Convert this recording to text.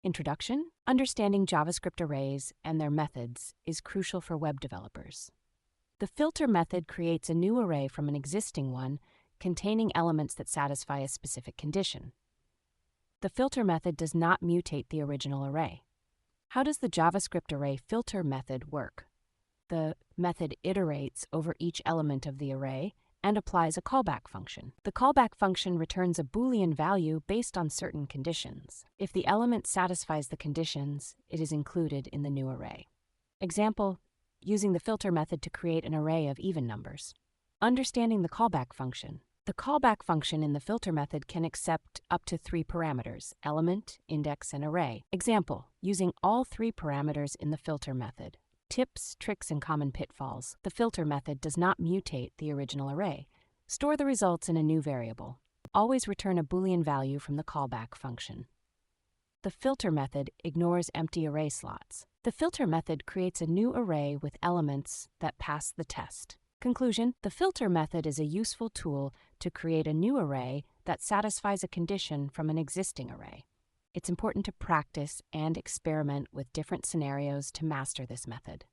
Introduction: understanding JavaScript arrays and their methods is crucial for web developers. The filter method creates a new array from an existing one containing elements that satisfy a specific condition. The filter method does not mutate the original array. How does the JavaScript array filter method work? The method iterates over each element of the array and applies a callback function. The callback function returns a Boolean value based on certain conditions. If the element satisfies the conditions, it is included in the new array. Example, using the filter method to create an array of even numbers. Understanding the callback function. The callback function in the filter method can accept up to 3 parameters: element, index, and array. Example, using all 3 parameters in the filter method. Tips, tricks, and common pitfalls. The filter method does not mutate the original array. Store the results in a new variable. Always return a Boolean value from the callback function. The filter method ignores empty array slots. The filter method creates a new array with elements that pass the test. Conclusion: the filter method is a useful tool to create a new array that satisfies a condition from an existing array. It's important to practice and experiment with different scenarios to master this method.